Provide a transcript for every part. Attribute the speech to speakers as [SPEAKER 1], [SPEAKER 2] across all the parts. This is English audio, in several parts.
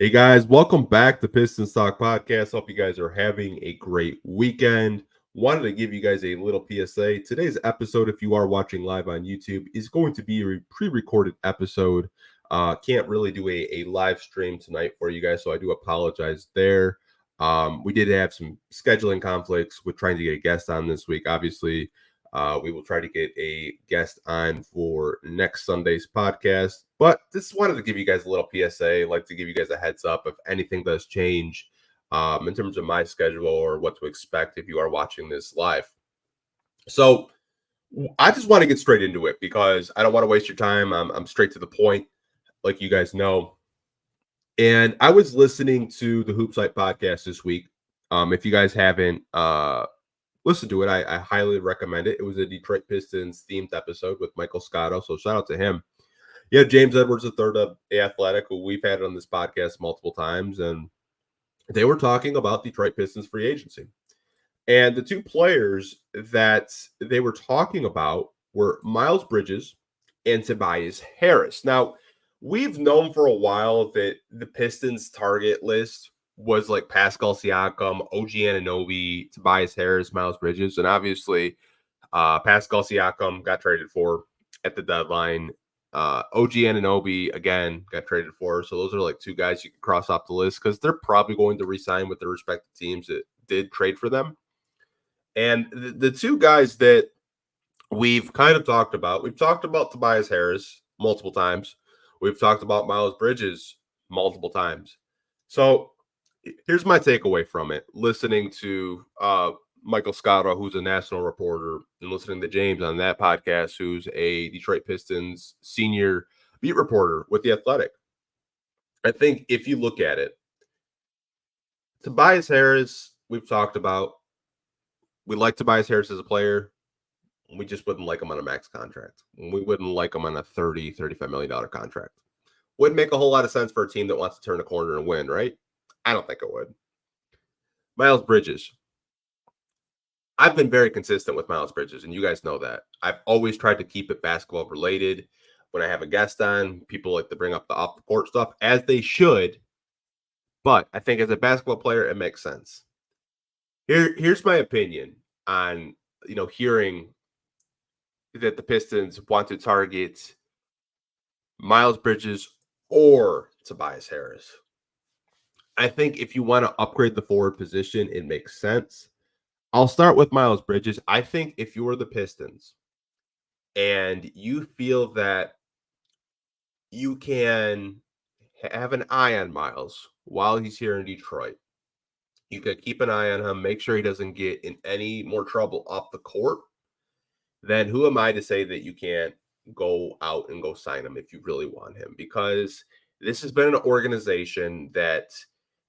[SPEAKER 1] Hey guys, welcome back to Pistons Talk Podcast. Hope you guys are having a great weekend. Wanted to give you guys a little PSA. Today's episode, if you are watching live on YouTube, is going to be a pre-recorded episode. Can't really do a live stream tonight for you guys, so I do apologize there. We did have some scheduling conflicts with trying to get a guest on this week. Obviously, we will try to get a guest on for next Sunday's podcast. But just wanted to give you guys a little PSA. Like to give you guys a heads up if anything does change in terms of my schedule or what to expect if you are watching this live. So I just want to get straight into it because I don't want to waste your time. I'm straight to the point, like you guys know. And I was listening to the Hoop Site podcast this week. If you guys haven't listen to it, I highly recommend it. It was a Detroit Pistons themed episode with Michael Scotto, so shout out to him. Yeah, James Edwards III of The Athletic, who we've had on this podcast multiple times, and they were talking about Detroit Pistons free agency. And the two players that they were talking about were Miles Bridges and Tobias Harris. Now, we've known for a while that the Pistons target list was like Pascal Siakam, OG Anunoby, Tobias Harris, Miles Bridges, and obviously Pascal Siakam got traded for at the deadline. OG Anunoby again got traded for, so those are like two guys you can cross off the list because they're probably going to re-sign with their respective teams that did trade for them. And the two guys that we've kind of talked about Tobias Harris multiple times. We've talked about Miles Bridges multiple times. So here's my takeaway from it. Listening to Michael Scotto, who's a national reporter, and listening to James on that podcast, who's a Detroit Pistons senior beat reporter with The Athletic. I think if you look at it, Tobias Harris, we've talked about. We like Tobias Harris as a player. We just wouldn't like him on a max contract. We wouldn't like him on a $30, $35 million contract. Wouldn't make a whole lot of sense for a team that wants to turn a corner and win, right? I don't think it would. Miles Bridges. I've been very consistent with Miles Bridges, and you guys know that. I've always tried to keep it basketball related. When I have a guest on, people like to bring up the off the court stuff, as they should. But I think as a basketball player, it makes sense. Here's my opinion on, hearing that the Pistons want to target Miles Bridges or Tobias Harris. I think if you want to upgrade the forward position, it makes sense. I'll start with Miles Bridges. I think if you're the Pistons and you feel that you can have an eye on Miles while he's here in Detroit, you could keep an eye on him, make sure he doesn't get in any more trouble off the court, then who am I to say that you can't go out and go sign him if you really want him? Because this has been an organization that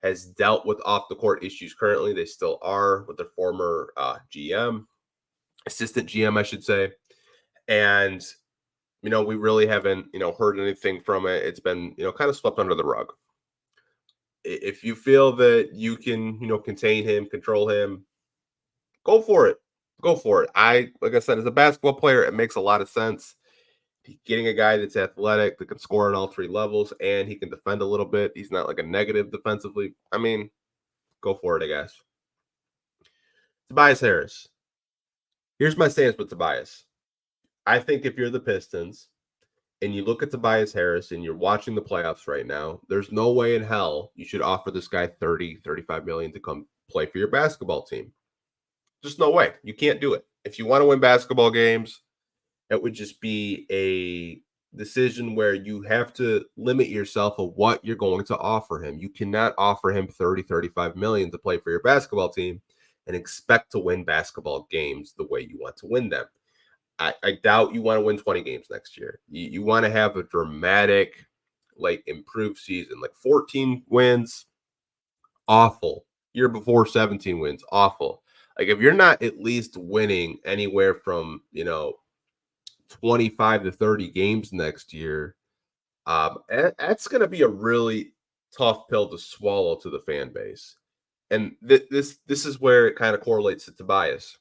[SPEAKER 1] has dealt with off the court issues currently. They still are with their former assistant GM, I should say. And, we really haven't, heard anything from it. It's been, kind of swept under the rug. If you feel that you can, contain him, control him, go for it. Go for it. Like I said, as a basketball player, it makes a lot of sense. Getting a guy that's athletic, that can score on all three levels, and he can defend a little bit. He's not like a negative defensively. I mean, go for it, I guess. Tobias Harris. Here's my stance with Tobias. I think if you're the Pistons and you look at Tobias Harris and you're watching the playoffs right now, there's no way in hell you should offer this guy 30, 35 million to come play for your basketball team. Just no way. You can't do it. If you want to win basketball games, it would just be a decision where you have to limit yourself of what you're going to offer him. You cannot offer him 30, 35 million to play for your basketball team and expect to win basketball games the way you want to win them. I doubt you want to win 20 games next year. You want to have a dramatic, improved season. 14 wins, awful. Year before, 17 wins, awful. If you're not at least winning anywhere from, 25 to 30 games next year, that's going to be a really tough pill to swallow to the fan base. And this is where it kind of correlates to Tobias.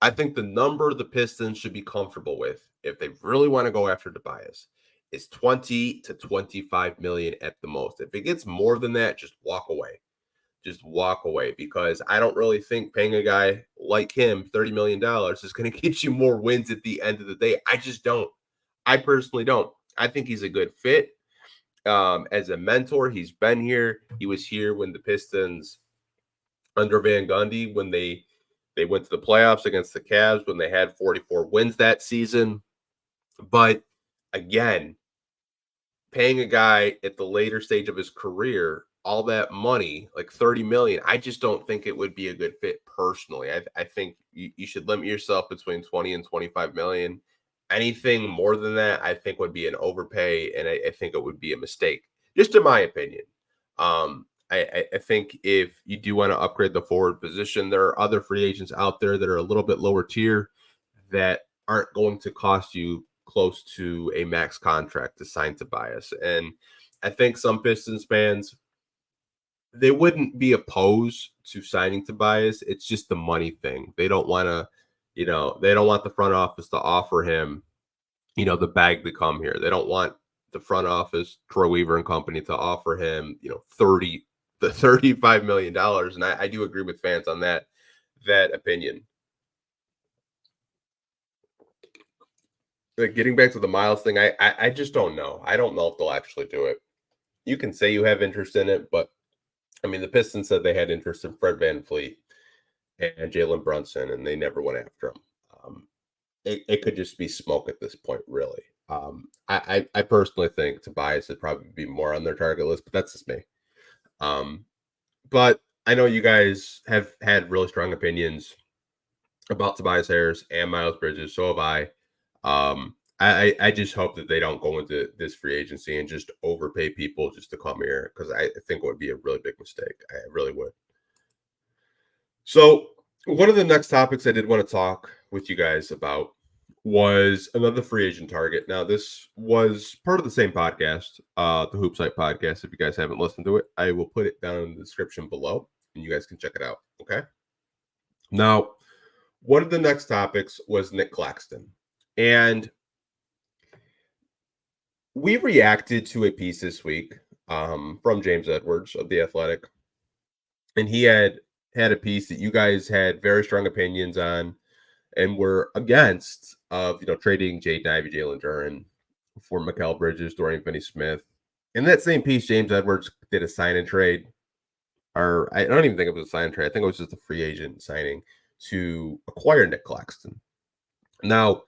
[SPEAKER 1] I think the number the Pistons should be comfortable with, if they really want to go after Tobias, is 20 to 25 million at the most. If it gets more than that, just walk away. Just walk away, because I don't really think paying a guy like him $30 million is going to get you more wins at the end of the day. I just don't. I personally don't. I think he's a good fit as a mentor. He's been here. He was here when the Pistons under Van Gundy, when they went to the playoffs against the Cavs, when they had 44 wins that season. But again, paying a guy at the later stage of his career all that money, like 30 million, I just don't think it would be a good fit personally. I think you should limit yourself between 20 and 25 million. Anything more than that, I think would be an overpay, and I think it would be a mistake, just in my opinion. I think if you do want to upgrade the forward position, there are other free agents out there that are a little bit lower tier that aren't going to cost you close to a max contract to sign Tobias. And I think some Pistons fans, they wouldn't be opposed to signing Tobias. It's just the money thing. They don't want to, they don't want the front office to offer him, the bag to come here. They don't want the front office, Troy Weaver and company, to offer him, $35 million. And I do agree with fans on that opinion. Getting back to the Miles thing, I just don't know. I don't know if they'll actually do it. You can say you have interest in it, but I mean, the Pistons said they had interest in Fred VanVleet and Jalen Brunson, and they never went after him. It could just be smoke at this point, really. I personally think Tobias would probably be more on their target list, but that's just me. But I know you guys have had really strong opinions about Tobias Harris and Miles Bridges, so have I. I just hope that they don't go into this free agency and just overpay people just to come here, because I think it would be a really big mistake. I really would. So one of the next topics I did want to talk with you guys about was another free agent target. Now, this was part of the same podcast, the Hoop Site podcast. If you guys haven't listened to it, I will put it down in the description below, and you guys can check it out. Okay. Now, one of the next topics was Nick Claxton. And we reacted to a piece this week from James Edwards of The Athletic. And he had a piece that you guys had very strong opinions on and were against of, trading Jaden Ivey, Jalen Duren for Mikal Bridges, Dorian Finney-Smith. In that same piece, James Edwards did a sign and trade, or I don't even think it was a sign and trade. I think it was just a free agent signing to acquire Nick Claxton. Now,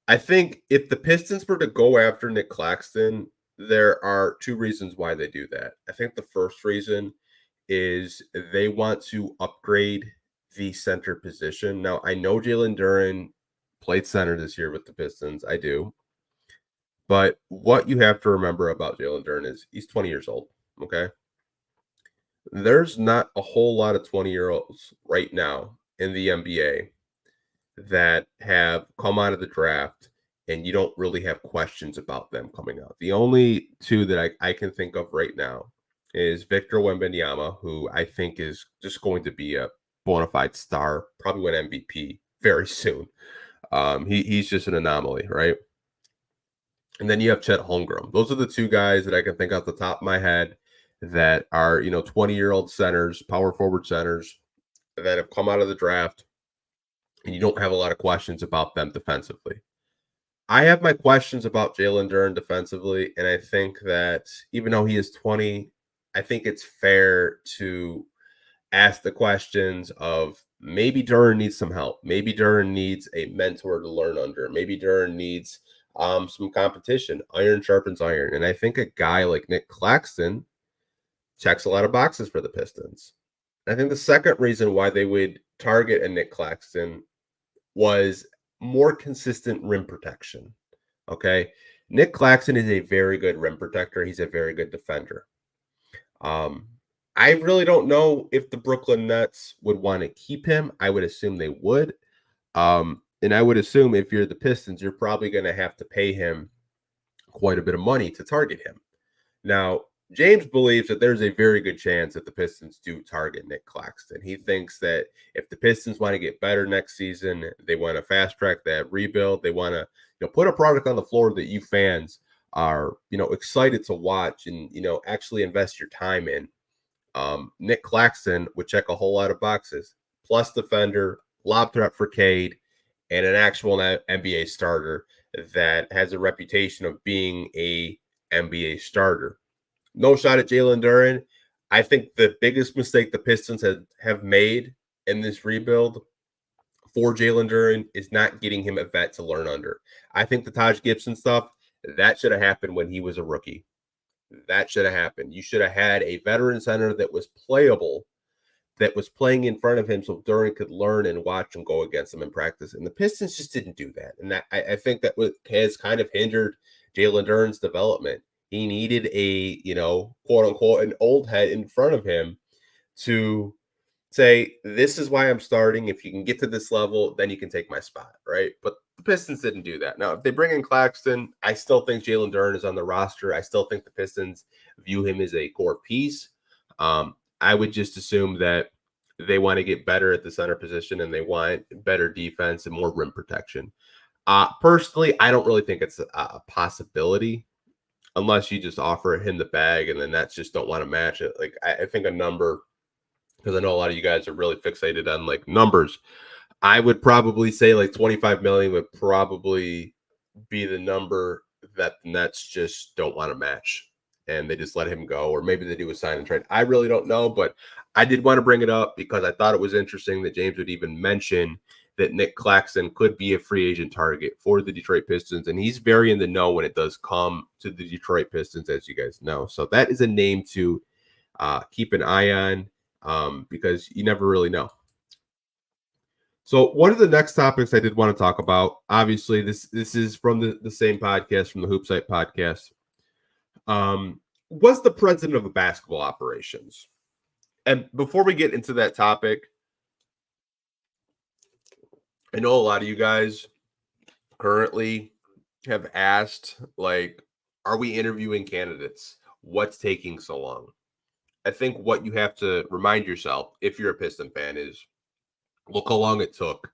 [SPEAKER 1] I think if the Pistons were to go after Nick Claxton, there are two reasons why they do that. I think the first reason is they want to upgrade the center position. Now, I know Jalen Duren played center this year with the Pistons. I do. But what you have to remember about Jalen Duren is he's 20 years old, okay? There's not a whole lot of 20-year-olds right now in the NBA that have come out of the draft and you don't really have questions about them coming out. The only two that I can think of right now is Victor Wembanyama, who I think is just going to be a bona fide star, probably win MVP very soon. He's just an anomaly, right? And then you have Chet Holmgren. Those are the two guys that I can think off the top of my head that are, 20-year-old centers, power forward centers that have come out of the draft, and you don't have a lot of questions about them defensively. I have my questions about Jalen Duren defensively, and I think that even though he is 20, I think it's fair to ask the questions of maybe Duren needs some help. Maybe Duren needs a mentor to learn under. Maybe Duren needs some competition. Iron sharpens iron. And I think a guy like Nick Claxton checks a lot of boxes for the Pistons. I think the second reason why they would target a Nick Claxton was more consistent rim protection. Okay. Nick Claxton is a very good rim protector. He's a very good defender. I really don't know if the Brooklyn Nets would want to keep him. I would assume they would. And I would assume if you're the Pistons, you're probably going to have to pay him quite a bit of money to target him. Now, James believes that there's a very good chance that the Pistons do target Nick Claxton. He thinks that if the Pistons want to get better next season, they want to fast track that rebuild. They want to put a product on the floor that you fans are, excited to watch and, actually invest your time in. Nick Claxton would check a whole lot of boxes, plus defender, lob threat for Cade, and an actual NBA starter that has a reputation of being a NBA starter. No shot at Jalen Duren. I think the biggest mistake the Pistons have made in this rebuild for Jalen Duren is not getting him a vet to learn under. I think the Taj Gibson stuff, that should have happened when he was a rookie. That should have happened. You should have had a veteran center that was playable, that was playing in front of him so Duren could learn and watch and go against him in practice. And the Pistons just didn't do that. And I think that has kind of hindered Jalen Duren's development. He needed a, quote unquote, an old head in front of him to say, this is why I'm starting. If you can get to this level, then you can take my spot, right? But the Pistons didn't do that. Now, if they bring in Claxton, I still think Jalen Duren is on the roster. I still think the Pistons view him as a core piece. I would just assume that they want to get better at the center position and they want better defense and more rim protection. Personally, I don't really think it's a possibility unless you just offer him the bag and then that's just don't want to match it. Like, I think a number, because I know a lot of you guys are really fixated on like numbers. I would probably say like 25 million would probably be the number that the Nets just don't want to match and they just let him go, or maybe they do a sign and trade. I really don't know, but I did want to bring it up because I thought it was interesting that James would even mention that Nick Claxton could be a free agent target for the Detroit Pistons, and he's very in the know when it does come to the Detroit Pistons, as you guys know. So that is a name to keep an eye on because you never really know. So one of the next topics I did want to talk about, obviously this is from the same podcast, from the Hoop Site podcast, was the president of basketball operations. And before we get into that topic, I know a lot of you guys currently have asked, like, are we interviewing candidates? What's taking so long? I think what you have to remind yourself, if you're a Piston fan, is look how long it took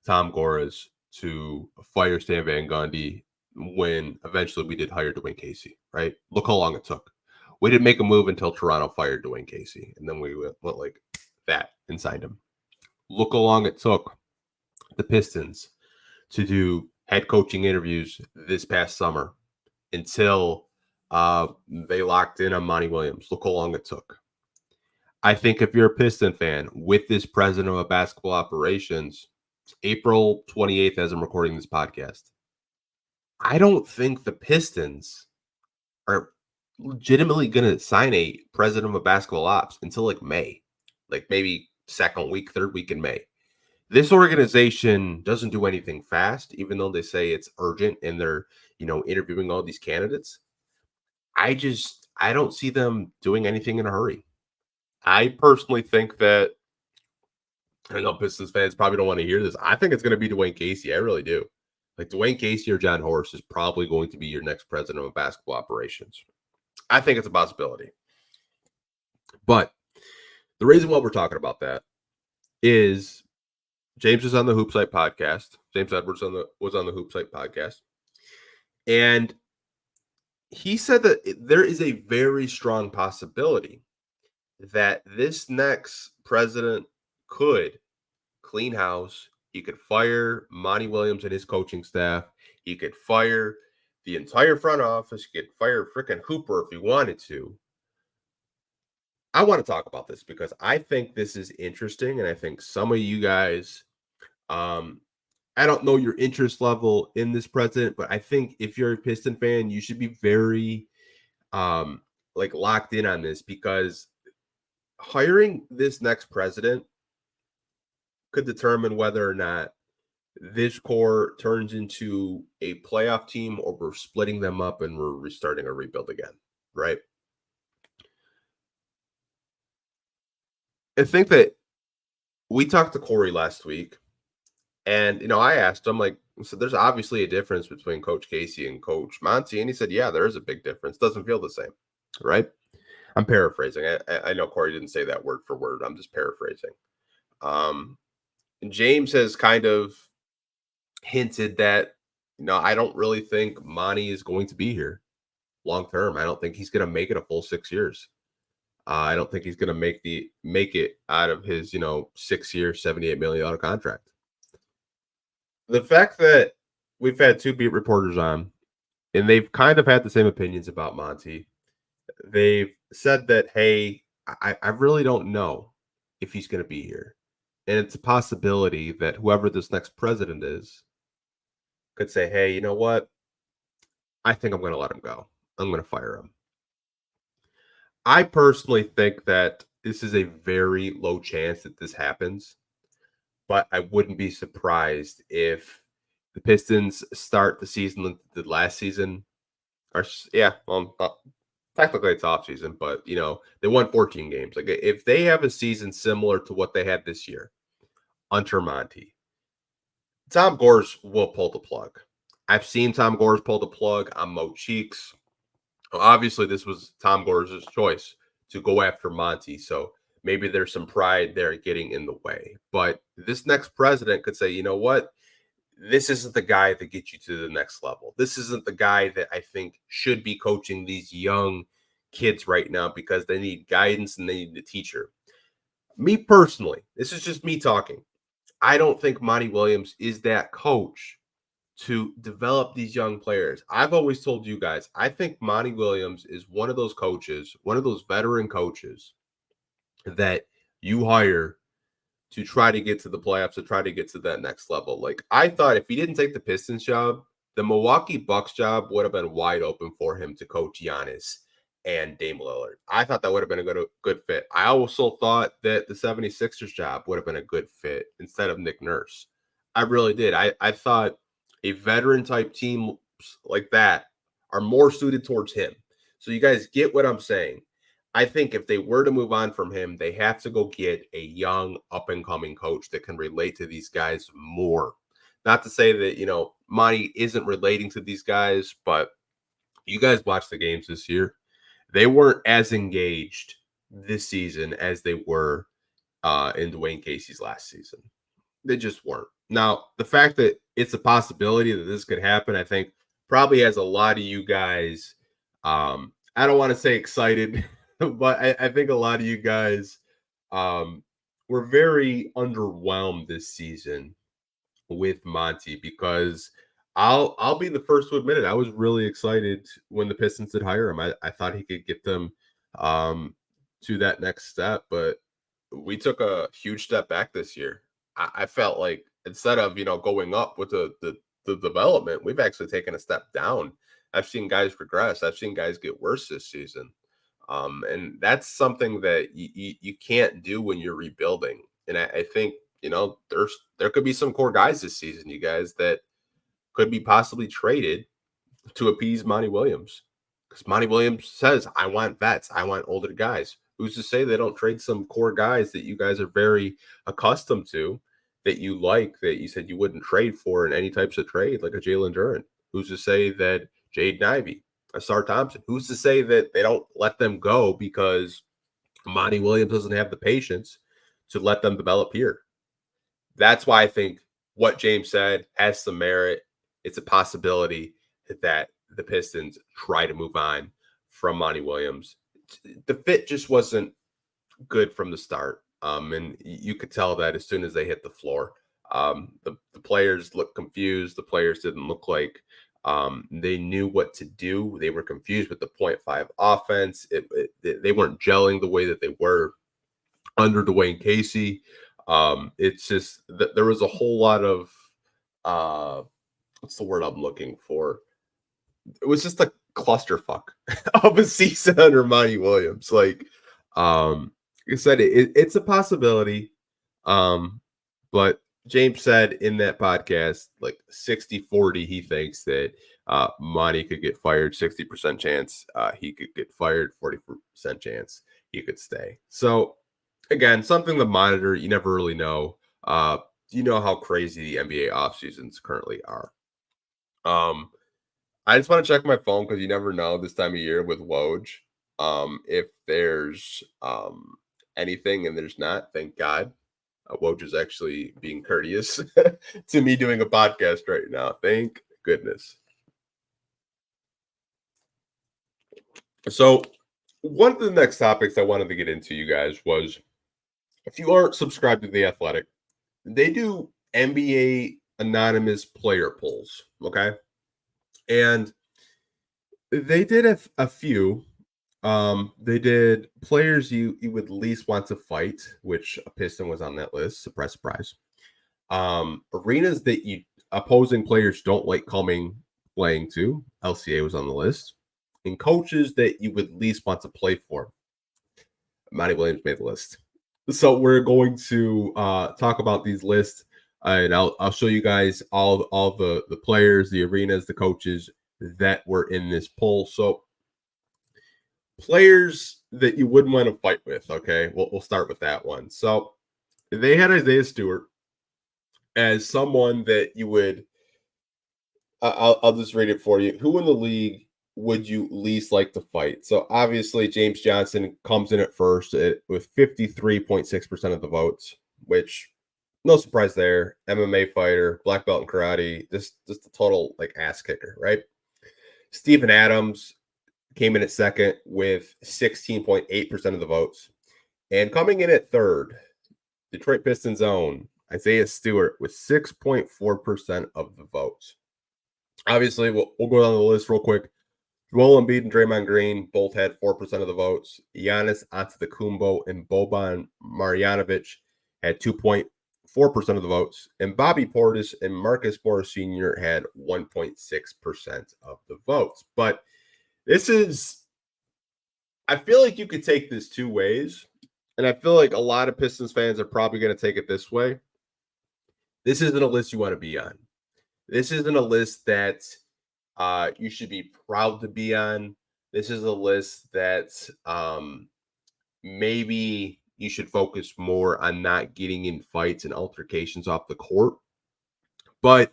[SPEAKER 1] Tom Gores to fire Stan Van Gundy when eventually we did hire Dwayne Casey, right? Look how long it took. We didn't make a move until Toronto fired Dwayne Casey, and then we went like that and signed him. Look how long it took the Pistons to do head coaching interviews this past summer until they locked in on Monty Williams. Look how long it took. I think if you're a Piston fan with this president of basketball operations, April 28th, as I'm recording this podcast, I don't think the Pistons are legitimately going to sign a president of basketball ops until like May, like maybe second week, third week in May. This organization doesn't do anything fast, even though they say it's urgent and they're, interviewing all these candidates. I don't see them doing anything in a hurry. I personally think that, I know Pistons fans probably don't want to hear this. I think it's going to be Dwayne Casey. I really do. Like Dwayne Casey or John Horst is probably going to be your next president of basketball operations. I think it's a possibility. But the reason why we're talking about that is James is on the Hoop Site podcast. James Edwards was on the Hoop Site podcast. And he said that there is a very strong possibility that this next president could clean house. He could fire Monty Williams and his coaching staff. He could fire the entire front office. He could fire frickin' Hooper if he wanted to. I want to talk about this because I think this is interesting, and I think some of you guys, I don't know your interest level in this president, but I think if you're a Piston fan, you should be very locked in on this, because hiring this next president could determine whether or not this core turns into a playoff team or we're splitting them up and we're restarting a rebuild again, right? I think that we talked to Corey last week, and I asked him, so there's obviously a difference between Coach Casey and Coach Monty, and he said, yeah, there is a big difference. Doesn't feel the same, right? I'm paraphrasing. I know Corey didn't say that word for word. I'm just paraphrasing. And James has kind of hinted that, I don't really think Monty is going to be here. long term. I don't think he's going to make it a full 6 years. I don't think he's going to make it out of his 6 year, $78 million contract. The fact that we've had two beat reporters on, and they've kind of had the same opinions about Monty. They've said that, hey, I really don't know if he's going to be here. And it's a possibility that whoever this next president is could say, hey, you know what? I think I'm going to let him go. I'm going to fire him. I personally think that this is a very low chance that this happens, but I wouldn't be surprised if the Pistons start the season like the last season. Or yeah, well, technically it's off season, but they won 14 games. Like if they have a season similar to what they had this year under Monty, Tom Gores will pull the plug. I've seen Tom Gores pull the plug on Mo Cheeks. Obviously, this was Tom Gores' choice to go after Monty, so maybe there's some pride there getting in the way. But this next president could say, you know what? This isn't the guy that gets you to the next level. This isn't the guy that I think should be coaching these young kids right now because they need guidance and they need a teacher. Me personally, this is just me talking. I don't think Monty Williams is that coach to develop these young players. I've always told you guys, I think Monty Williams is one of those coaches, one of those veteran coaches that you hire to try to get to the playoffs, to try to get to that next level. Like I thought if he didn't take the Pistons job, the Milwaukee Bucks job would have been wide open for him to coach Giannis and Dame Lillard. I thought that would have been a good fit. I also thought that the 76ers job would have been a good fit instead of Nick Nurse. I really did. I thought a veteran type team like that are more suited towards him. So you guys get what I'm saying. I think if they were to move on from him, they have to go get a young up and coming coach that can relate to these guys more. Not to say that, Monty isn't relating to these guys, but you guys watch the games this year. They weren't as engaged this season as they were in Dwayne Casey's last season. They just weren't. Now, the fact that it's a possibility that this could happen, I think probably has a lot of you guys, I don't want to say excited, but I think a lot of you guys were very underwhelmed this season with Monty because I'll be the first to admit it. I was really excited when the Pistons did hire him. I thought he could get them to that next step, but we took a huge step back this year. I felt like instead of going up with the development, we've actually taken a step down. I've seen guys regress. I've seen guys get worse this season. And that's something that you can't do when you're rebuilding. And I think, there could be some core guys this season, you guys, that could be possibly traded to appease Monty Williams. Because Monty Williams says, I want vets. I want older guys. Who's to say they don't trade some core guys that you guys are very accustomed to, that you like, that you said you wouldn't trade for in any types of trade, like a Jalen Duren? Who's to say that Jaden Ivey, a Sar Thompson, who's to say that they don't let them go because Monty Williams doesn't have the patience to let them develop here? That's why I think what James said has some merit. It's a possibility that the Pistons try to move on from Monty Williams. The fit just wasn't good from the start. And you could tell that as soon as they hit the floor. The players looked confused. The players didn't look like they knew what to do. They were confused with the 0.5 offense. They weren't gelling the way that they were under Dwayne Casey. It's just that there was a whole lot of what's the word I'm looking for? It was just a clusterfuck of a season under Monty Williams. Like I said, it's a possibility. But James said in that podcast, like 60-40, he thinks that Monty could get fired, 60% chance he could get fired, 40% chance he could stay. So again, something to monitor. You never really know. You know how crazy the NBA off seasons currently are. I just want to check my phone because you never know this time of year with Woj. If there's anything, and there's not, thank God. Woj is actually being courteous to me doing a podcast right now. Thank goodness. So, one of the next topics I wanted to get into, you guys, was if you aren't subscribed to The Athletic, they do NBA anonymous player polls. Okay. And they did a few. They did players you would least want to fight, which a Piston was on that list. Surprise, surprise. Arenas that you opposing players don't like playing to. LCA was on the list, and coaches that you would least want to play for. Monty Williams made the list. So we're going to talk about these lists, and I'll show you guys all the players, the arenas, the coaches that were in this poll. So players that you wouldn't want to fight with. Okay, we'll start with that one. So they had Isaiah Stewart as someone that you would. I'll just read it for you. Who in the league would you least like to fight? So obviously James Johnson comes in at first with 53.6% of the votes, which no surprise there. MMA fighter, black belt in karate, just a total like ass kicker, right? Steven Adams came in at second with 16.8% of the votes. And coming in at third, Detroit Pistons own Isaiah Stewart with 6.4% of the votes. Obviously, we'll go down the list real quick. Joel Embiid and Draymond Green both had 4% of the votes. Giannis Antetokounmpo and Boban Marjanovic had 2.4% of the votes. And Bobby Portis and Marcus Morris Sr. had 1.6% of the votes. But this is, I feel like you could take this two ways. And I feel like a lot of Pistons fans are probably going to take it this way. This isn't a list you want to be on. This isn't a list that you should be proud to be on. This is a list that maybe you should focus more on not getting in fights and altercations off the court. But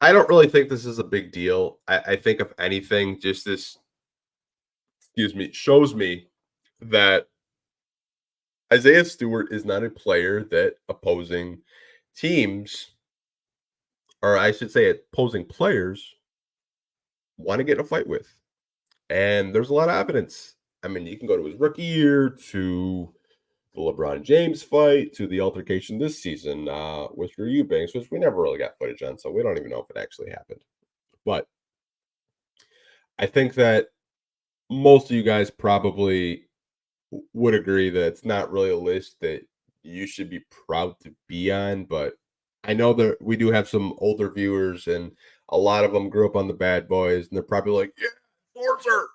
[SPEAKER 1] I don't really think this is a big deal. I think, if anything, just this, shows me that Isaiah Stewart is not a player that opposing teams, or I should say opposing players, want to get in a fight with. And there's a lot of evidence. I mean, you can go to his rookie year, to the LeBron James fight, to the altercation this season with Drew Eubanks, which we never really got footage on, so we don't even know if it actually happened. But I think that most of you guys probably would agree that it's not really a list that you should be proud to be on. But I know that we do have some older viewers, and a lot of them grew up on the Bad Boys, and they're probably like, yeah, Forcer.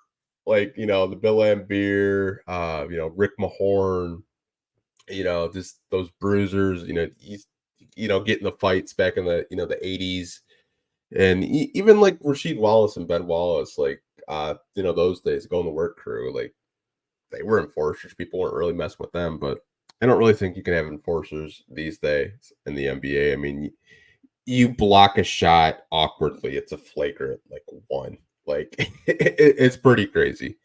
[SPEAKER 1] Like, the Bill Laimbeer, Rick Mahorn, just those bruisers, he's, getting the fights back in the, the 80s. And even like Rasheed Wallace and Ben Wallace, like, those days going to work crew, like, they were enforcers. People weren't really messing with them, but I don't really think you can have enforcers these days in the NBA. I mean, you block a shot awkwardly, it's a flagrant, like, one. Like, it's pretty crazy.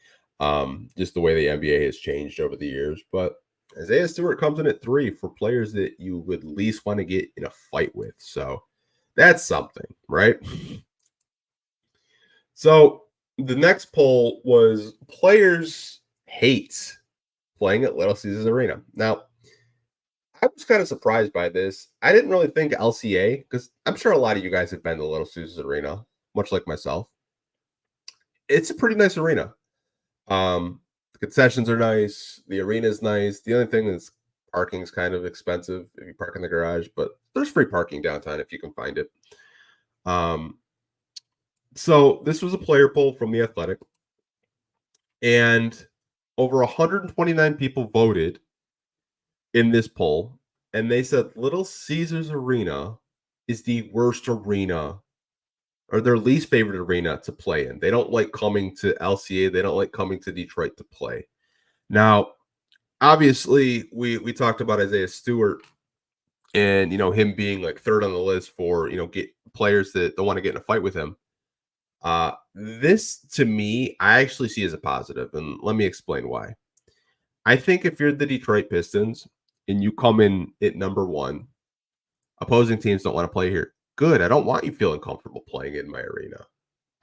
[SPEAKER 1] Just the way the NBA has changed over the years. But Isaiah Stewart comes in at 3 for players that you would least want to get in a fight with. So that's something, right? So the next poll was players hate playing at Little Caesars Arena. Now, I was kind of surprised by this. I didn't really think LCA, because I'm sure a lot of you guys have been to Little Caesars Arena, much like myself. It's a pretty nice arena. The concessions are nice. The arena is nice. The only thing is parking is kind of expensive if you park in the garage, but there's free parking downtown if you can find it. So this was a player poll from The Athletic, and over 129 people voted in this poll, and they said Little Caesars Arena is the worst arena, or their least favorite arena to play in. They don't like coming to LCA. They don't like coming to Detroit to play. Now, obviously, we talked about Isaiah Stewart and, him being like third on the list for, get players that don't want to get in a fight with him. This, to me, I actually see as a positive, and let me explain why. I think if you're the Detroit Pistons and you come in at number 1, opposing teams don't want to play here. Good. I don't want you feeling comfortable playing in my arena.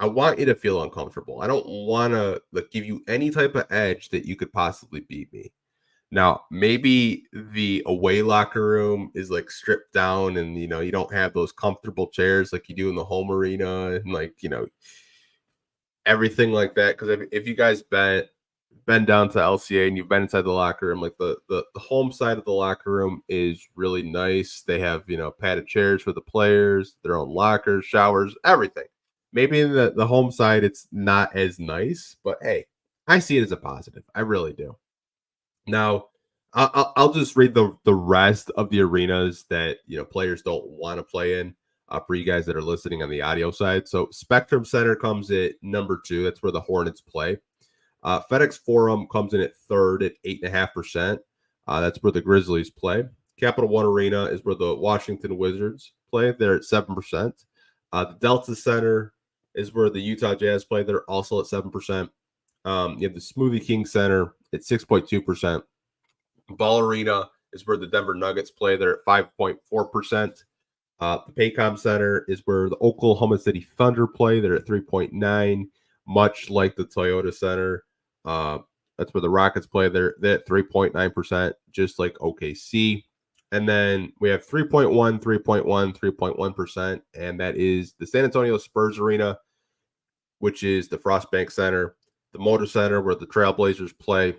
[SPEAKER 1] I want you to feel uncomfortable. I don't want to give you any type of edge that you could possibly beat me. Now, maybe the away locker room is like stripped down and you don't have those comfortable chairs like you do in the home arena and everything like that. Because if you guys been down to LCA and you've been inside the locker room, like the home side of the locker room is really nice. They have padded chairs for the players, their own lockers, showers, everything. Maybe in the home side it's not as nice, but hey, I see it as a positive. I really do. Now, I'll just read the rest of the arenas that players don't want to play in, for you guys that are listening on the audio side. So Spectrum Center comes at number 2. That's where the Hornets play. FedEx Forum comes in at third at 8.5%. That's where the Grizzlies play. Capital One Arena is where the Washington Wizards play. They're at 7%. The Delta Center is where the Utah Jazz play. They're also at 7%. You have the Smoothie King Center at 6.2%. Ball Arena is where the Denver Nuggets play. They're at 5.4%. The Paycom Center is where the Oklahoma City Thunder play. They're at 3.9%, much like the Toyota Center. That's where the Rockets play. They're at 3.9%, just like OKC. And then we have 3.1%, 3.1%, 3.1%, and that is the San Antonio Spurs Arena, which is the Frostbank Center, the Motor Center where the Trailblazers play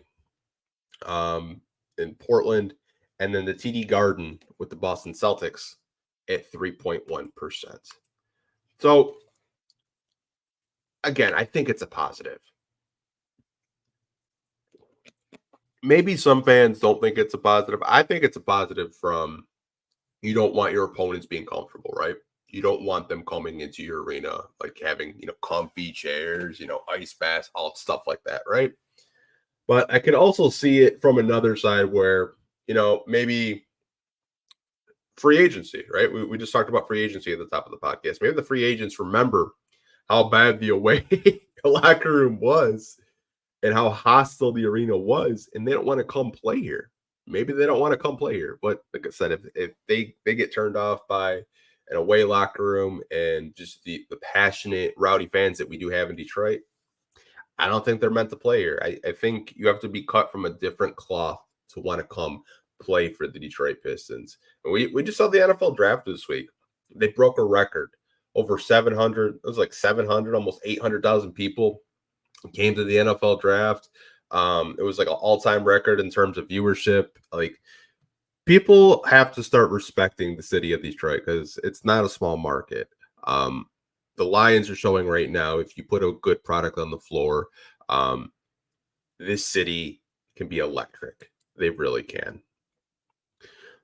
[SPEAKER 1] in Portland, and then the TD Garden with the Boston Celtics at 3.1%. So, again, I think it's a positive. Maybe some fans don't think it's a positive. I think it's a positive from you don't want your opponents being comfortable, right? You don't want them coming into your arena, like having, comfy chairs, ice baths, all stuff like that, right? But I can also see it from another side where, maybe free agency, right? We just talked about free agency at the top of the podcast. Maybe the free agents remember how bad the away locker room was and how hostile the arena was, and they don't want to come play here. Maybe they don't want to come play here. But like I said, if they get turned off by an away locker room and just the passionate, rowdy fans that we do have in Detroit, I don't think they're meant to play here. I think you have to be cut from a different cloth to want to come play for the Detroit Pistons. And we just saw the NFL draft this week. They broke a record. Over 700, it was like 700, almost 800,000 people came to the NFL draft. It was like an all-time record in terms of viewership. Like, people have to start respecting the city of Detroit because it's not a small market. The Lions are showing right now, if you put a good product on the floor, this city can be electric. They really can.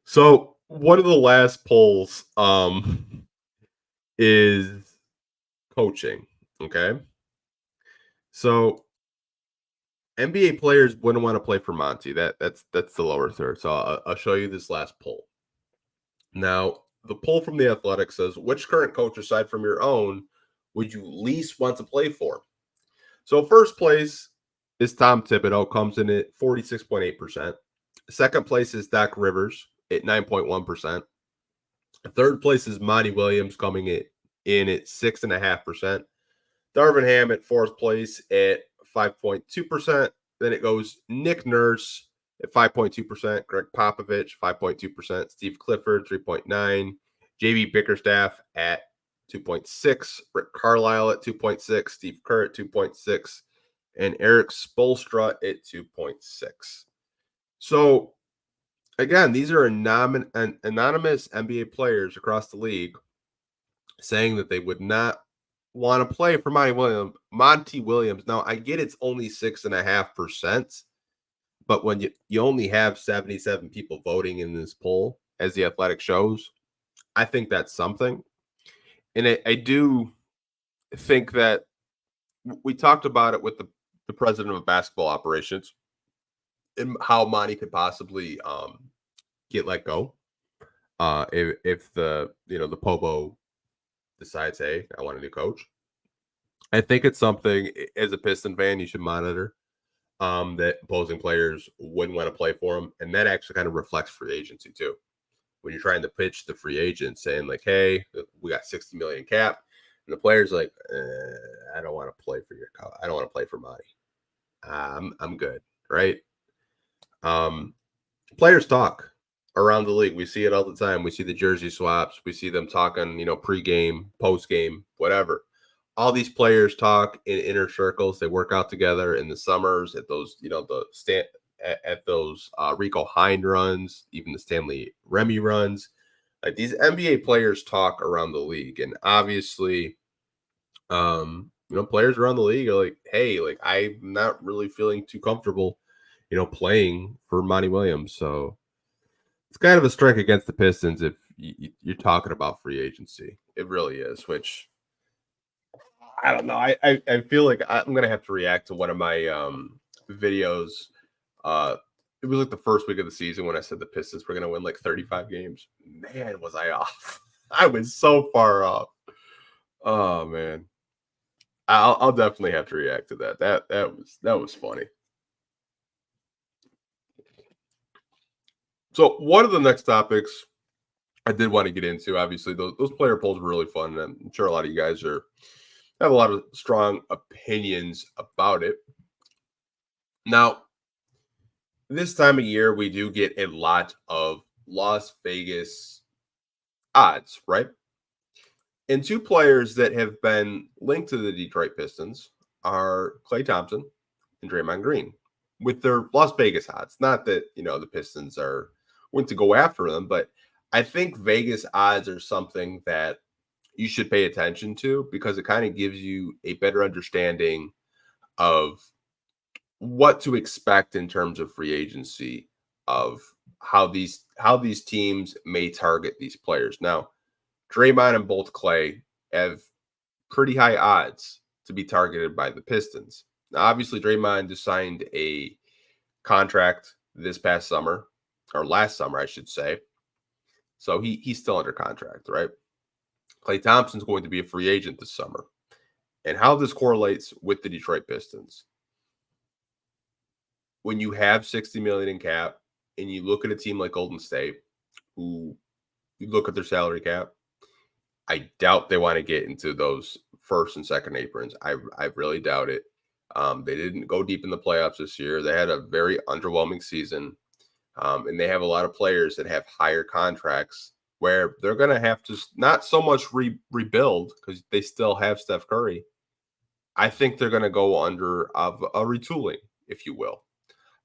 [SPEAKER 1] So one of the last polls is coaching. Okay. So NBA players wouldn't want to play for Monty. That's the lower third. So I'll show you this last poll. Now, the poll from The Athletic says, which current coach aside from your own would you least want to play for? So first place is Tom Thibodeau, comes in at 46.8%. Second place is Doc Rivers at 9.1%. Third place is Monty Williams, coming in at 6.5%. Darvin Ham at fourth place at 5.2%. Then it goes Nick Nurse at 5.2%, Greg Popovich, 5.2%, Steve Clifford, 3.9%, JB Bickerstaff at 2.6%, Rick Carlisle at 2.6%, Steve Kerr at 2.6%, and Eric Spoelstra at 2.6%. So, again, these are anonymous NBA players across the league saying that they would not want to play for Monty Williams. Now, I get it's only 6.5%. But when you only have 77 people voting in this poll, as The Athletic shows, I think that's something. And I do think that we talked about it with the president of basketball operations and how Monty could possibly get let go if the Pobo decides, hey, I want a new coach. I think it's something, as a Piston fan, you should monitor. That opposing players wouldn't want to play for him. And that actually kind of reflects free agency too. When you're trying to pitch the free agent saying like, hey, we got 60 million cap. And the player's like, I don't want to play for I don't want to play for Monty. I'm good, right? Um, Players talk around the league. We see it all the time. We see the jersey swaps. We see them talking, pregame, postgame, whatever. All these players talk in inner circles. They work out together in the summers at those, at those Rico Hine runs, even the Stanley Remy runs. Like these NBA players talk around the league, and obviously, players around the league are like, hey, like I'm not really feeling too comfortable, playing for Monty Williams. So it's kind of a strike against the Pistons if you're talking about free agency. It really is, which I don't know. I feel like I'm gonna have to react to one of my videos. Uh, it was like the first week of the season when I said the Pistons were gonna win like 35 games. Man, was I off? I was so far off. Oh man, I'll definitely have to react to that. That was funny. So one of the next topics I did want to get into, obviously, those player polls were really fun. And I'm sure a lot of you guys have a lot of strong opinions about it. Now, this time of year, we do get a lot of Las Vegas odds, right? And two players that have been linked to the Detroit Pistons are Klay Thompson and Draymond Green with their Las Vegas odds. Not that, the Pistons went to go after them, but I think Vegas odds are something that you should pay attention to because it kind of gives you a better understanding of what to expect in terms of free agency, of how these teams may target these players. Now, Draymond and both Klay have pretty high odds to be targeted by the Pistons. Now, obviously, Draymond just signed a contract this past summer, or last summer, I should say. So he's still under contract, right? Klay Thompson's going to be a free agent this summer. And how this correlates with the Detroit Pistons. When you have $60 million in cap and you look at a team like Golden State, who you look at their salary cap, I doubt they want to get into those first and second aprons. I really doubt it. They didn't go deep in the playoffs this year. They had a very underwhelming season. And they have a lot of players that have higher contracts where they're going to have to not so much rebuild because they still have Steph Curry. I think they're going to go under a retooling, if you will.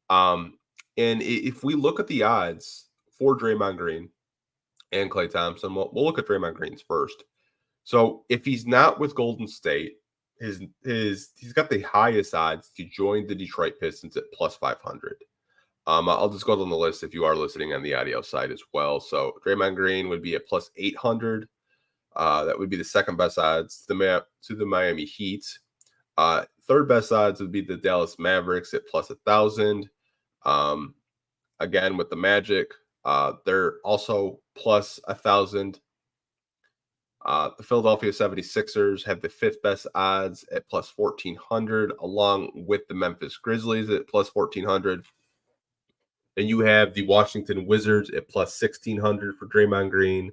[SPEAKER 1] And if we look at the odds for Draymond Green and Klay Thompson, we'll look at Draymond Green's first. So if he's not with Golden State, he's got the highest odds to join the Detroit Pistons at plus 500. I'll just go down the list if you are listening on the audio side as well. So Draymond Green would be at plus 800. That would be the second best odds to the Miami Heat. Third best odds would be the Dallas Mavericks at plus 1,000. Again, with the Magic, they're also plus 1,000. The Philadelphia 76ers have the fifth best odds at plus 1,400, along with the Memphis Grizzlies at plus 1,400. Then you have the Washington Wizards at plus 1,600 for Draymond Green.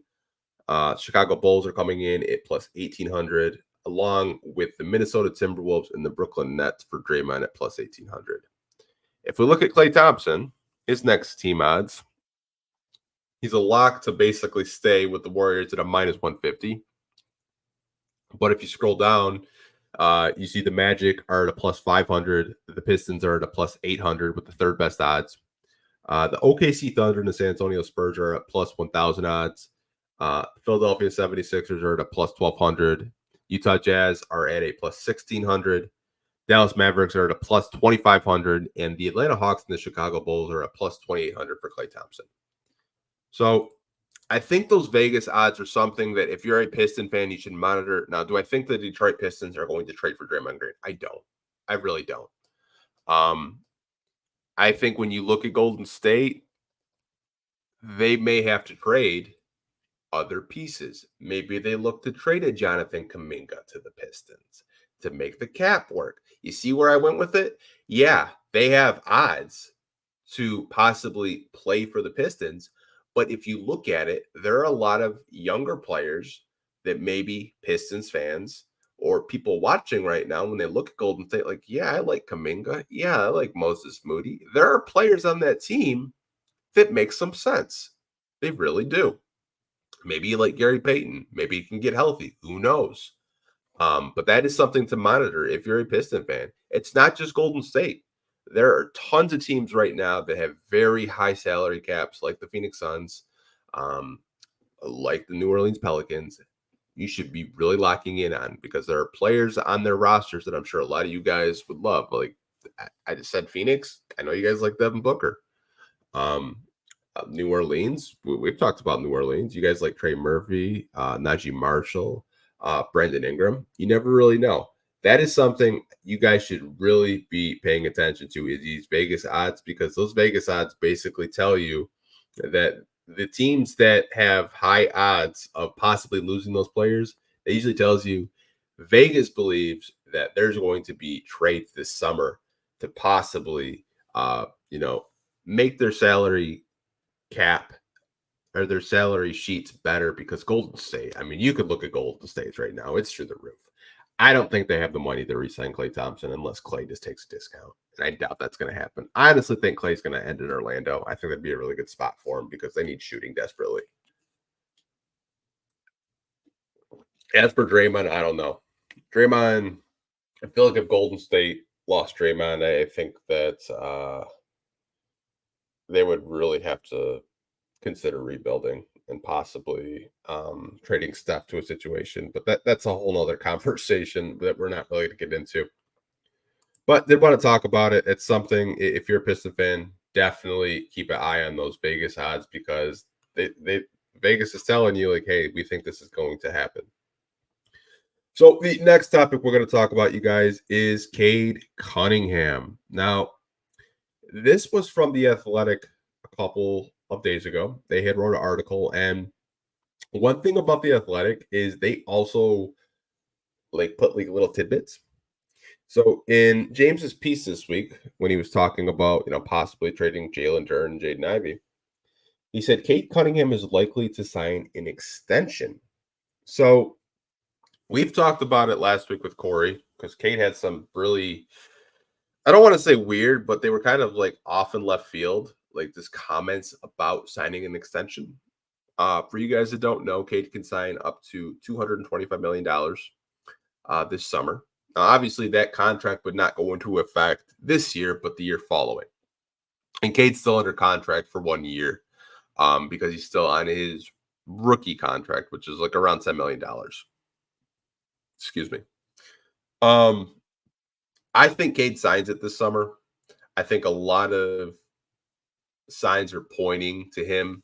[SPEAKER 1] Chicago Bulls are coming in at plus 1,800, along with the Minnesota Timberwolves and the Brooklyn Nets for Draymond at plus 1,800. If we look at Klay Thompson, his next team odds, he's a lock to basically stay with the Warriors at a minus 150. But if you scroll down, you see the Magic are at a plus 500. The Pistons are at a plus 800 with the third best odds. The OKC Thunder and the San Antonio Spurs are at plus 1,000 odds. Philadelphia 76ers are at a plus 1,200. Utah Jazz are at a plus 1,600. Dallas Mavericks are at a plus 2,500. And the Atlanta Hawks and the Chicago Bulls are at plus 2,800 for Klay Thompson. So I think those Vegas odds are something that if you're a Piston fan, you should monitor. Now, do I think the Detroit Pistons are going to trade for Draymond Green? I don't. I really don't. I think when you look at Golden State, they may have to trade other pieces. Maybe they look to trade a Jonathan Kuminga to the Pistons to make the cap work. You see where I went with it? Yeah, they have odds to possibly play for the Pistons. But if you look at it, there are a lot of younger players that maybe Pistons fans or people watching right now, when they look at Golden State, like, yeah, I like Kuminga. Yeah, I like Moses Moody. There are players on that team that make some sense. They really do. Maybe you like Gary Payton. Maybe he can get healthy. Who knows? But that is something to monitor if you're a Piston fan. It's not just Golden State. There are tons of teams right now that have very high salary caps, like the Phoenix Suns, um, like the New Orleans Pelicans. You should be really locking in on, because there are players on their rosters that I'm sure a lot of you guys would love. Like I just said, Phoenix. I know you guys like Devin Booker. Um, New Orleans. We've talked about New Orleans. You guys like Trey Murphy, Najee Marshall, Brandon Ingram. You never really know. That is something you guys should really be paying attention to, is these Vegas odds, because those Vegas odds basically tell you that the teams that have high odds of possibly losing those players, it usually tells you Vegas believes that there's going to be trades this summer to possibly, make their salary cap or their salary sheets better, because Golden State, I mean, you could look at Golden State right now. It's through the roof. I don't think they have the money to re-sign Klay Thompson unless Klay just takes a discount. And I doubt that's going to happen. I honestly think Klay's going to end in Orlando. I think that'd be a really good spot for him because they need shooting desperately. As for Draymond, I don't know. Draymond, I feel like if Golden State lost Draymond, I think that they would really have to consider rebuilding and possibly trading Steph to a situation. But that's a whole nother conversation that we're not really to get into. But did want to talk about it. It's something, if you're a Piston fan, definitely keep an eye on those Vegas odds, because Vegas is telling you, like, hey, we think this is going to happen. So the next topic we're going to talk about, you guys, is Cade Cunningham. Now, this was from The Athletic a couple of days ago. They had wrote an article, and one thing about The Athletic is they also like put like little tidbits. So in James's piece this week, when he was talking about, possibly trading Jalen Duren and Jaden Ivey, he said Cade Cunningham is likely to sign an extension. So we've talked about it last week with Corey, because Cade had some really, I don't want to say weird, but they were kind of like off in left field, like just comments about signing an extension. For you guys that don't know, Cade can sign up to $225 million this summer. Now, obviously, that contract would not go into effect this year, but the year following. And Cade's still under contract for 1 year because he's still on his rookie contract, which is like around $10 million. Excuse me. I think Cade signs it this summer. I think a lot of signs are pointing to him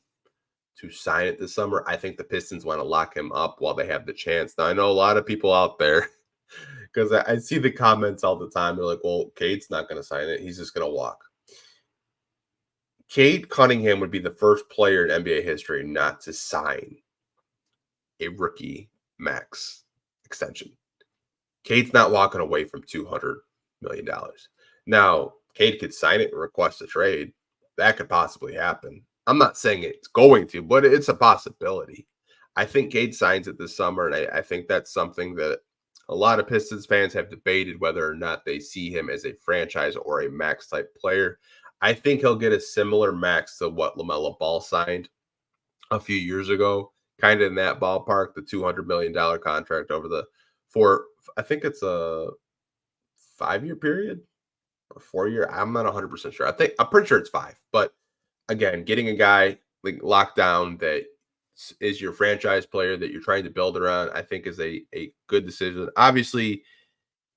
[SPEAKER 1] to sign it this summer. I think the Pistons want to lock him up while they have the chance. Now, I know a lot of people out there, because I see the comments all the time. They're like, well, Cade's not going to sign it. He's just going to walk. Cade Cunningham would be the first player in NBA history not to sign a rookie max extension. Cade's not walking away from $200 million. Now, Cade could sign it and request a trade. That could possibly happen. I'm not saying it's going to, but it's a possibility. I think Cade signs it this summer, and I think that's something that a lot of Pistons fans have debated whether or not they see him as a franchise or a max type player. I think he'll get a similar max to what LaMelo Ball signed a few years ago, kind of in that ballpark, the $200 million contract I think it's a 5-year period or 4-year. I'm not 100% sure. I'm pretty sure it's 5. But again, getting a guy like locked down that is your franchise player that you're trying to build around, I think is a good decision. Obviously,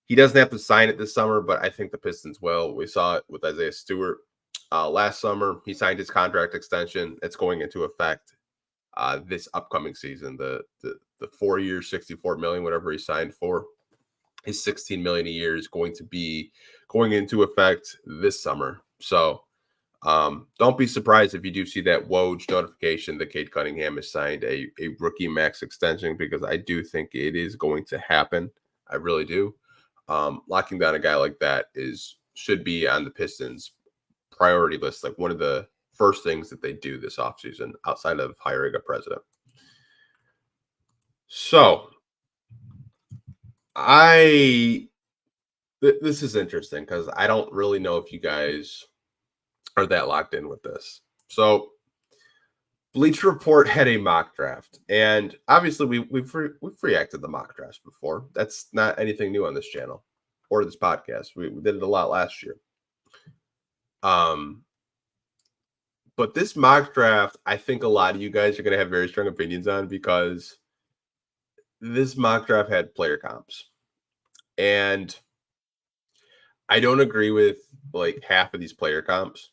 [SPEAKER 1] he doesn't have to sign it this summer, but I think the Pistons will. We saw it with Isaiah Stewart last summer. He signed his contract extension. It's going into effect this upcoming season. The 4 years, $64 million, whatever he signed for, his $16 million a year is going to be going into effect this summer. So don't be surprised if you do see that Woj notification that Cade Cunningham has signed a rookie max extension, because I do think it is going to happen. I really do. Locking down a guy like that should be on the Pistons' priority list, like one of the first things that they do this offseason outside of hiring a president. So I this is interesting because I don't really know if you guys are that locked in with this. So Bleacher Report had a mock draft, and obviously we've reacted to mock drafts before. That's not anything new on this channel or this podcast. We did it a lot last year. Um, but this mock draft, I think a lot of you guys are going to have very strong opinions on because this mock draft had player comps, and I don't agree with like half of these player comps.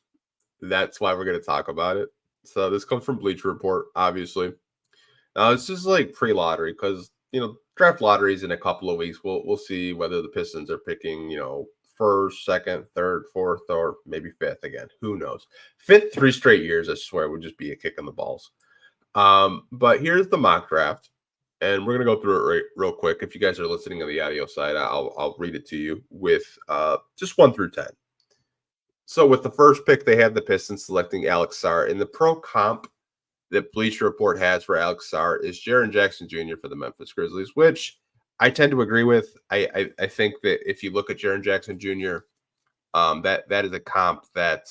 [SPEAKER 1] That's why we're going to talk about it. So this comes from Bleacher Report, obviously. It's just like pre-lottery because draft lotteries in a couple of weeks. We'll see whether the Pistons are picking first, second, third, fourth, or maybe fifth again. Who knows? Fifth 3 straight years, I swear, would just be a kick in the balls. But here's the mock draft, and we're gonna go through it real quick. If you guys are listening on the audio side, I'll read it to you with just 1 through 10. So with the first pick, they have the Pistons selecting Alex Sarr. In the pro comp that Bleacher Report has for Alex Sarr is Jaren Jackson Jr. for the Memphis Grizzlies, which I tend to agree with. I think that if you look at Jaren Jackson Jr., that is a comp that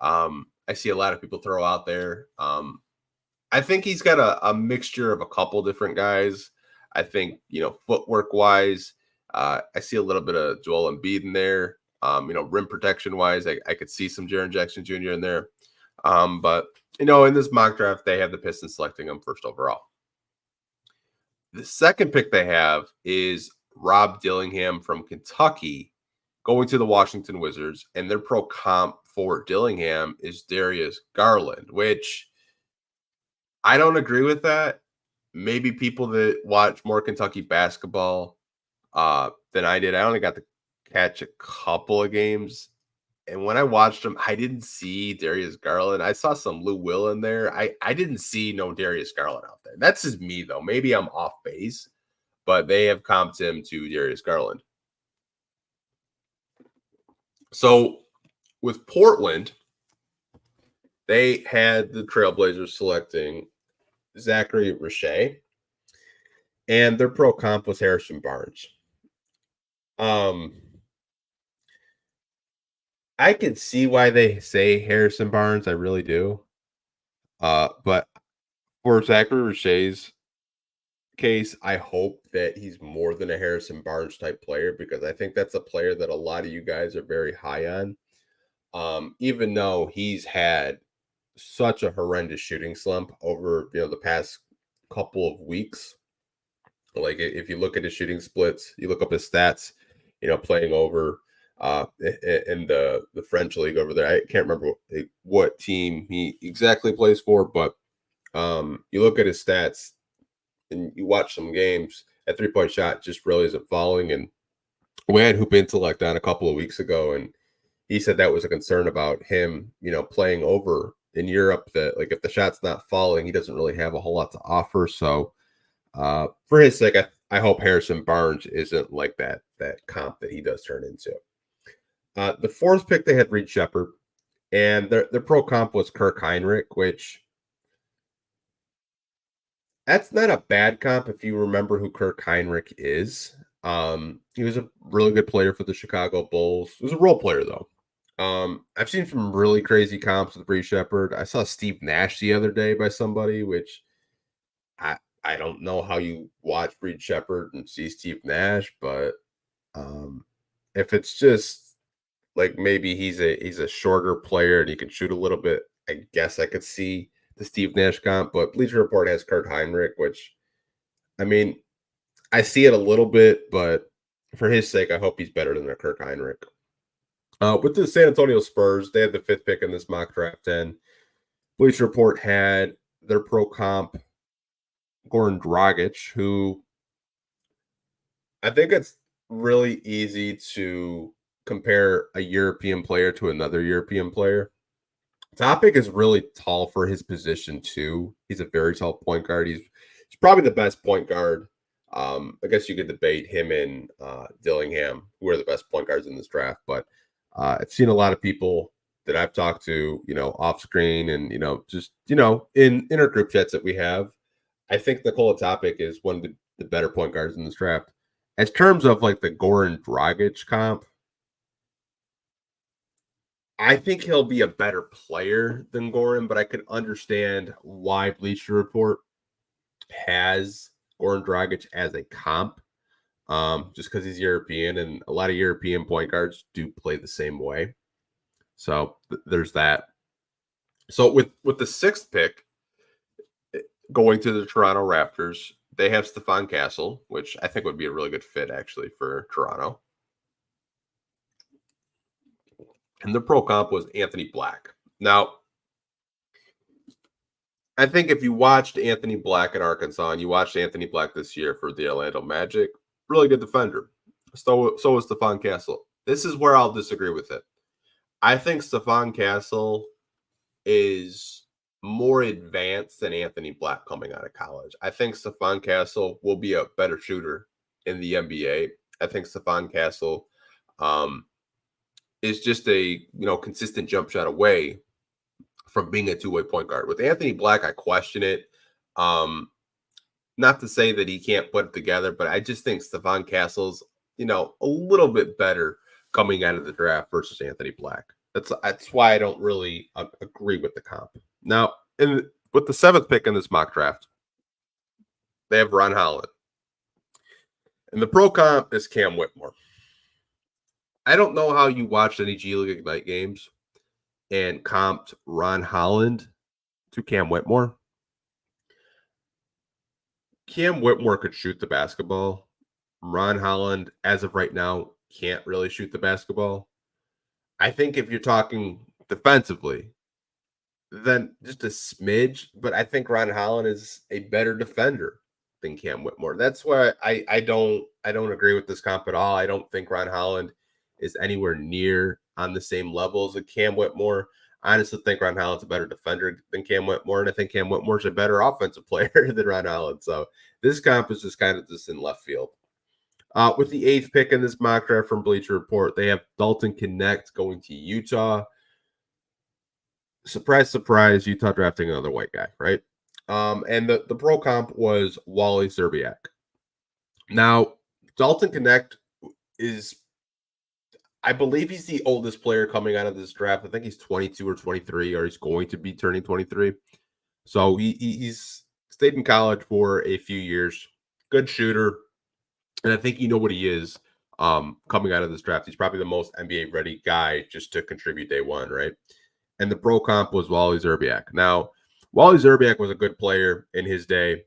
[SPEAKER 1] I see a lot of people throw out there. I think he's got a mixture of a couple different guys. I think, footwork wise, I see a little bit of Joel Embiid in there. Rim protection wise, I could see some Jaren Jackson Jr. in there. But in this mock draft, they have the Pistons selecting him first overall. The second pick they have is Rob Dillingham from Kentucky going to the Washington Wizards, and their pro comp for Dillingham is Darius Garland, which I don't agree with that. Maybe people that watch more Kentucky basketball than I did. I only got to catch a couple of games. And when I watched him, I didn't see Darius Garland. I saw some Lou Will in there. I didn't see no Darius Garland out there. That's just me, though. Maybe I'm off base, but they have comped him to Darius Garland. So with Portland, they had the Trailblazers selecting Zachary Richey, and their pro comp was Harrison Barnes. I can see why they say Harrison Barnes. I really do. But for Zachary Richey's case, I hope that he's more than a Harrison Barnes type player because I think that's a player that a lot of you guys are very high on. Even though he's had such a horrendous shooting slump over the past couple of weeks. Like if you look at his shooting splits, you look up his stats, playing over in the French league over there. I can't remember what team he exactly plays for, but you look at his stats and you watch some games, that 3-point shot just really isn't falling. And we had Hoop Intellect on a couple of weeks ago, and he said that was a concern about him, playing over in Europe, that like if the shot's not falling, he doesn't really have a whole lot to offer. So for his sake, I hope Harrison Barnes isn't like that comp that he does turn into. The fourth pick, they had Reed Shepherd, and their pro comp was Kirk Heinrich, which that's not a bad comp if you remember who Kirk Heinrich is. He was a really good player for the Chicago Bulls. He was a role player, though. I've seen some really crazy comps with Reed Shepherd. I saw Steve Nash the other day by somebody, which I don't know how you watch Reed Shepherd and see Steve Nash, but if it's just like maybe he's a shorter player and he can shoot a little bit, I guess I could see the Steve Nash comp. But Bleacher Report has Kurt Heinrich, which I mean, I see it a little bit, but for his sake, I hope he's better than their Kirk Heinrich. With the San Antonio Spurs, they had the 5th pick in this mock draft, and Bleacher Report had their pro comp Goran Dragic, who I think it's really easy to compare a European player to another European player. Topic is really tall for his position too. He's a very tall point guard. He's probably the best point guard. I guess you could debate him and Dillingham, who are the best point guards in this draft. But I've seen a lot of people that I've talked to, off screen and, just, in our group chats that we have. I think Nikola Topic is one of the better point guards in this draft. As terms of like the Goran Dragic comp, I think he'll be a better player than Goran, but I could understand why Bleacher Report has Goran Dragic as a comp. Just because he's European, and a lot of European point guards do play the same way. So there's that. So with the sixth pick going to the Toronto Raptors, they have Stephon Castle, which I think would be a really good fit actually for Toronto. And the pro comp was Anthony Black. Now, I think if you watched Anthony Black in Arkansas and you watched Anthony Black this year for the Orlando Magic, really good defender. So was Stephon Castle. This is where I'll disagree with it. I think Stephon Castle is more advanced than Anthony Black coming out of college. I think Stephon Castle will be a better shooter in the NBA. I think Stephon Castle is just a consistent jump shot away from being a two-way point guard. With Anthony Black, I question it. Not to say that he can't put it together, but I just think Stephon Castle's a little bit better coming out of the draft versus Anthony Black. That's why I don't really agree with the comp. Now, with the seventh pick in this mock draft, they have Ron Holland. And the pro comp is Cam Whitmore. I don't know how you watched any G League Ignite games and comped Ron Holland to Cam Whitmore. Cam Whitmore could shoot the basketball. Ron Holland, as of right now, can't really shoot the basketball. I think if you're talking defensively, then just a smidge, but I think Ron Holland is a better defender than Cam Whitmore. That's why I don't agree with this comp at all. I don't think Ron Holland is anywhere near on the same levels as Cam Whitmore. I honestly think Ron Holland's a better defender than Cam Whitmore, and I think Cam Whitmore's a better offensive player than Ron Holland. So this comp is just kind of just in left field. With the eighth pick in this mock draft from Bleacher Report, they have Dalton Connect going to Utah. Surprise, surprise, Utah drafting another white guy, right? And the pro comp was Wally Szczerbiak. Now, Dalton Connect is, I believe he's the oldest player coming out of this draft. I think he's 22 or 23, or he's going to be turning 23. So he's stayed in college for a few years. Good shooter. And I think you know what he is coming out of this draft. He's probably the most NBA-ready guy just to contribute day one, right? And the pro comp was Wally Szczerbiak. Now, Wally Szczerbiak was a good player in his day.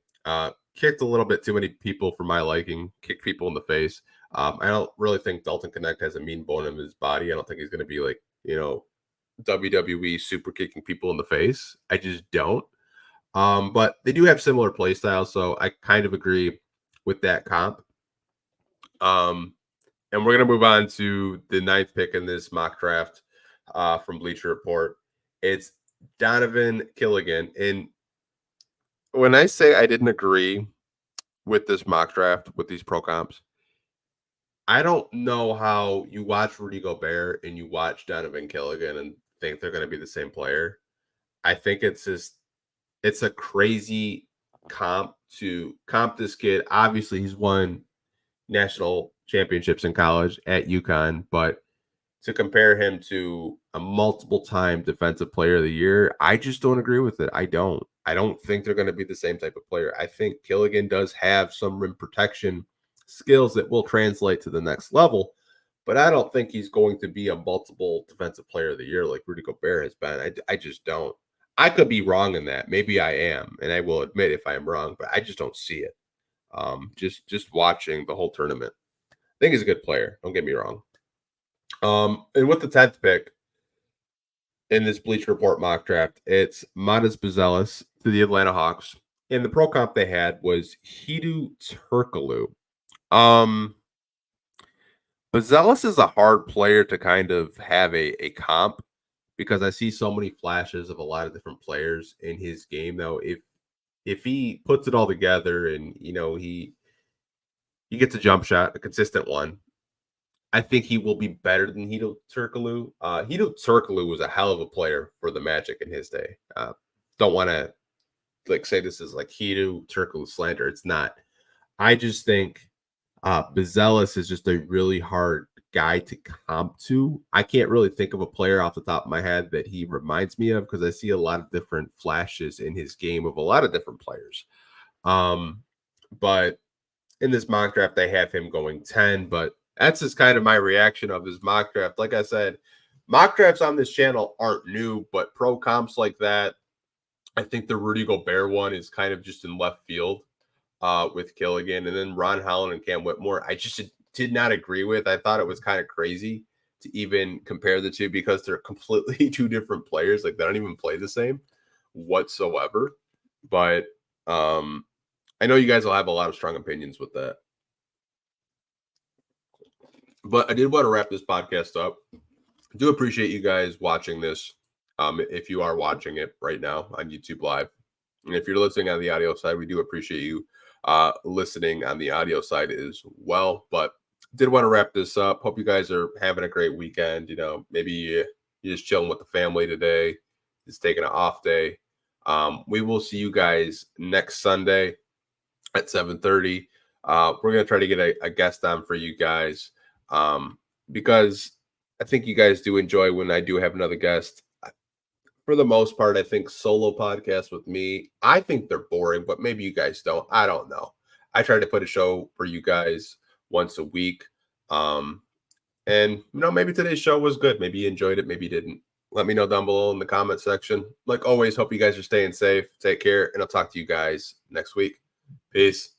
[SPEAKER 1] Kicked a little bit too many people for my liking. Kicked people in the face. I don't really think Dalton Connect has a mean bone in his body. I don't think he's going to be like, WWE super kicking people in the face. I just don't. But they do have similar play styles, so I kind of agree with that comp. And we're going to move on to the ninth pick in this mock draft from Bleacher Report. It's Donovan Killigan. And when I say I didn't agree with this mock draft, with these pro comps, I don't know how you watch Rudy Gobert and you watch Donovan Killigan and think they're going to be the same player. I think it's a crazy comp to comp this kid. Obviously, he's won national championships in college at UConn, but to compare him to a multiple-time defensive player of the year, I just don't agree with it. I don't think they're going to be the same type of player. I think Killigan does have some rim protection skills that will translate to the next level, but I don't think he's going to be a multiple defensive player of the year like Rudy Gobert has been. I just don't. I could be wrong in that. Maybe I am, and I will admit if I am wrong, but I just don't see it. Just watching the whole tournament. I think he's a good player. Don't get me wrong. And with the 10th pick in this Bleacher Report mock draft, it's Matas Buzelis to the Atlanta Hawks. And the pro comp they had was Hedo Turkoglu. Buzelis is a hard player to kind of have a comp because I see so many flashes of a lot of different players in his game. Though, if he puts it all together and he gets a jump shot, a consistent one, I think he will be better than Hedo Turkoglu. Hedo Turkoglu was a hell of a player for the Magic in his day. Don't want to like say this is like Hedo, Turkle, slander. It's not. I just think Bizelis is just a really hard guy to comp to. I can't really think of a player off the top of my head that he reminds me of because I see a lot of different flashes in his game of a lot of different players. But in this mock draft, they have him going 10, but that's just kind of my reaction of his mock draft. Like I said, mock drafts on this channel aren't new, but pro comps like that, I think the Rudy Gobert one is kind of just in left field with Killigan. And then Ron Holland and Cam Whitmore, I just did not agree with. I thought it was kind of crazy to even compare the two because they're completely two different players. Like they don't even play the same whatsoever. But I know you guys will have a lot of strong opinions with that. But I did want to wrap this podcast up. I do appreciate you guys watching this. If you are watching it right now on YouTube Live. And if you're listening on the audio side, we do appreciate you listening on the audio side as well. But did want to wrap this up. Hope you guys are having a great weekend. You know, maybe you're just chilling with the family today. Just taking an off day. We will see you guys next Sunday at 7:30. We're going to try to get a guest on for you guys because I think you guys do enjoy when I do have another guest. For the most part, I think solo podcasts with me, I think they're boring, but maybe you guys don't. I don't know. I try to put a show for you guys once a week. And, you know, maybe today's show was good. Maybe you enjoyed it. Maybe you didn't. Let me know down below in the comment section. Like always, hope you guys are staying safe. Take care, and I'll talk to you guys next week. Peace.